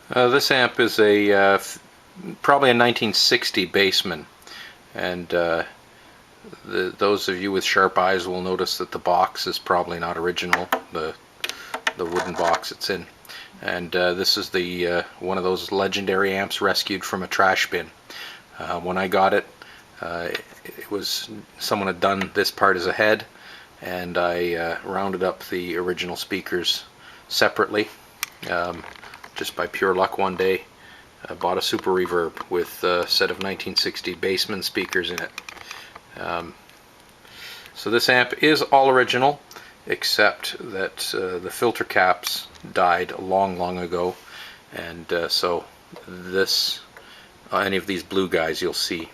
This amp is a probably a 1960 Bassman, and those of you with sharp eyes will notice that the box is probably not original, the wooden box it's in. And this is the one of those legendary amps rescued from a trash bin. When I got it, it was someone had done this part as a head, and I rounded up the original speakers separately. Just by pure luck one day, I bought a Super Reverb with a set of 1960 Bassman speakers in it. So this amp is all original, except that the filter caps died long ago, and so this, any of these blue guys you'll see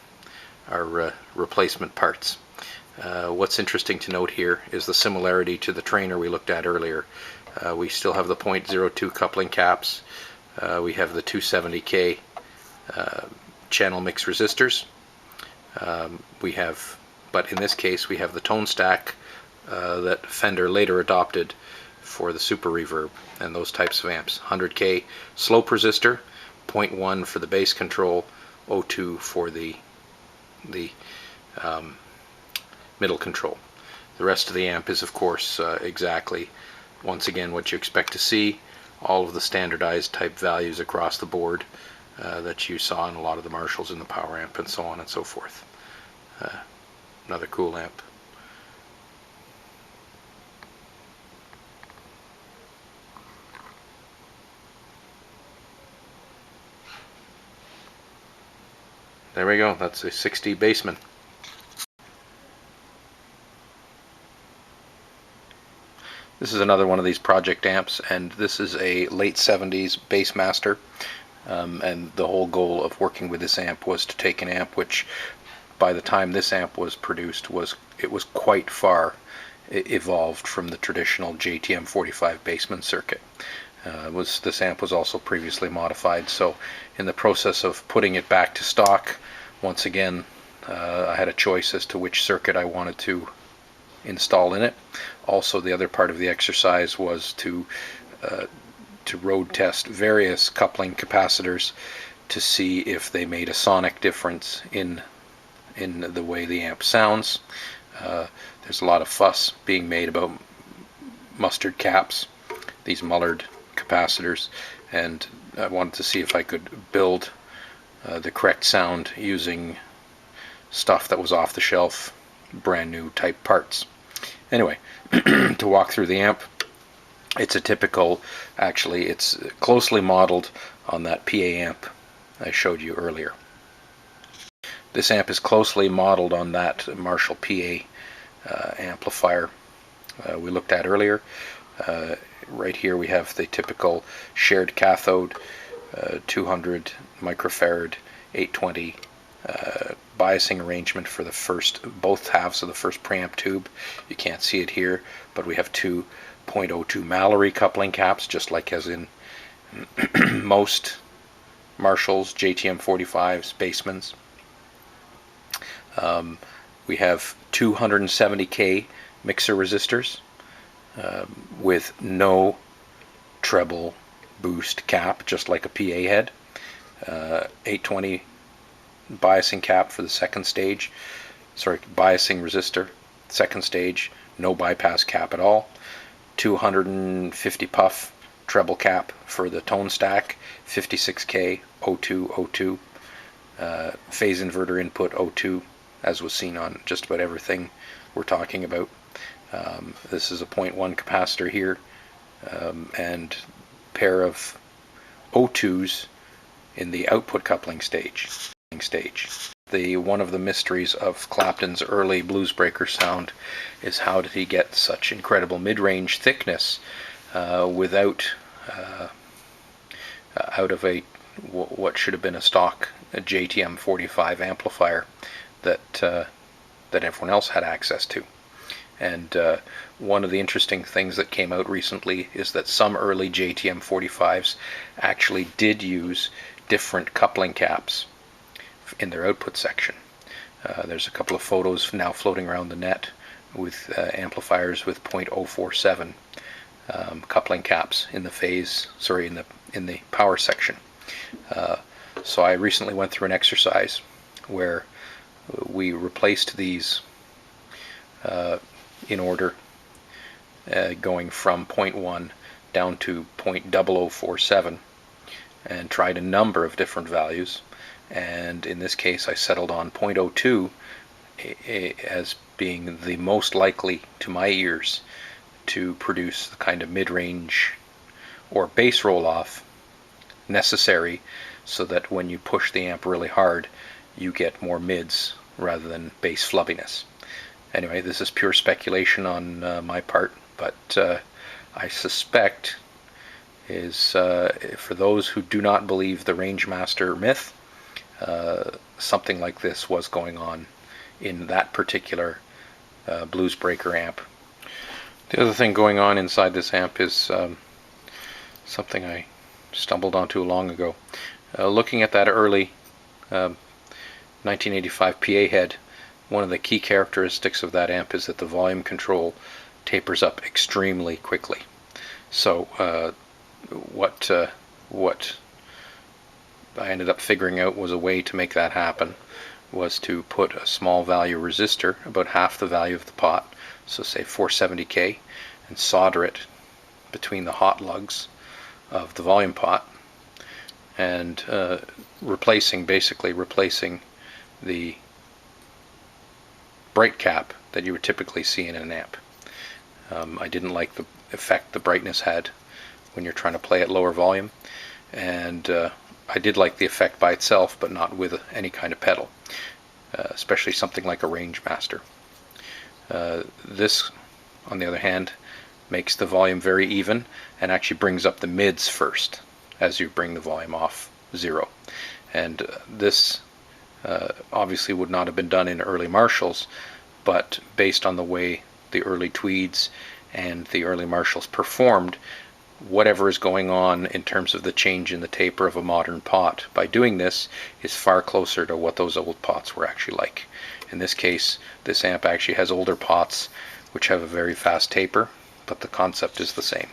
are replacement parts. What's interesting to note here is the similarity to the trainer we looked at earlier. We still have the .02 coupling caps. We have the 270K channel mix resistors. We have, but in this case, we have the tone stack that Fender later adopted for the Super Reverb and those types of amps. 100K slope resistor, 0.1 for the bass control, 0.2 for the middle control. The rest of the amp is, of course, exactly, once again, what you expect to see. All of the standardized type values across the board that you saw in a lot of the Marshalls in the power amp and so on and so forth. Another cool amp. There we go, that's a 60 Bassman. This is another one of these project amps, and this is a late 70s Bassmaster, and the whole goal of working with this amp was to take an amp which, by the time this amp was produced, was quite far evolved from the traditional JTM 45 Bassman circuit. This amp was also previously modified, so in the process of putting it back to stock, once again, I had a choice as to which circuit I wanted to install in it. Also, the other part of the exercise was to road test various coupling capacitors to see if they made a sonic difference in the way the amp sounds. There's a lot of fuss being made about mustard caps, these mullered capacitors, and I wanted to see if I could build the correct sound using stuff that was off the shelf, brand new type parts. Anyway, to walk through the amp, it's a typical, actually it's closely modeled on that PA amp I showed you earlier. This amp is closely modeled on that Marshall PA amplifier we looked at earlier. Right here we have the typical shared cathode, 200 microfarad, 820 biasing arrangement for the both halves of the first preamp tube. You can't see it here, but we have two .02 Mallory coupling caps, just like as in most Marshalls, JTM 45s, Bassmans. We have 270K mixer resistors with no treble boost cap, just like a PA head. 820 biasing cap for the second stage, biasing resistor, second stage, no bypass cap at all. 250 puff treble cap for the tone stack, 56K, 0202, phase inverter input 02, as was seen on just about everything we're talking about. This is a 0.1 capacitor here, and pair of O2s in the output coupling stage. One of the mysteries of Clapton's early Bluesbreaker sound is how did he get such incredible mid-range thickness without out of what should have been a stock JTM 45 amplifier that everyone else had access to. And one of the interesting things that came out recently is that some early JTM 45s actually did use different coupling caps in their output section. There's a couple of photos now floating around the net with amplifiers with .047 coupling caps in the in the power section. So I recently went through an exercise where we replaced these in order, going from 0.1 down to 0.0047, and tried a number of different values, and in this case I settled on 0.02 as being the most likely to my ears to produce the kind of mid-range or bass roll-off necessary so that when you push the amp really hard you get more mids rather than bass flubbiness. Anyway, this is pure speculation on my part, but I suspect is for those who do not believe the Rangemaster myth, something like this was going on in that particular Bluesbreaker amp. The other thing going on inside this amp is something I stumbled onto long ago. Looking at that early 1985 PA head, one of the key characteristics of that amp is that the volume control tapers up extremely quickly. So what I ended up figuring out was a way to make that happen was to put a small value resistor, about half the value of the pot, so say 470K, and solder it between the hot lugs of the volume pot, and basically replacing the bright cap that you would typically see in an amp. I didn't like the effect the brightness had when you're trying to play at lower volume, and I did like the effect by itself, but not with any kind of pedal, especially something like a Rangemaster. This, on the other hand, makes the volume very even and actually brings up the mids first as you bring the volume off zero. And this obviously would not have been done in early Marshalls, but based on the way the early Tweeds and the early Marshalls performed, whatever is going on in terms of the change in the taper of a modern pot by doing this is far closer to what those old pots were actually like. In this case, this amp actually has older pots which have a very fast taper, but the concept is the same.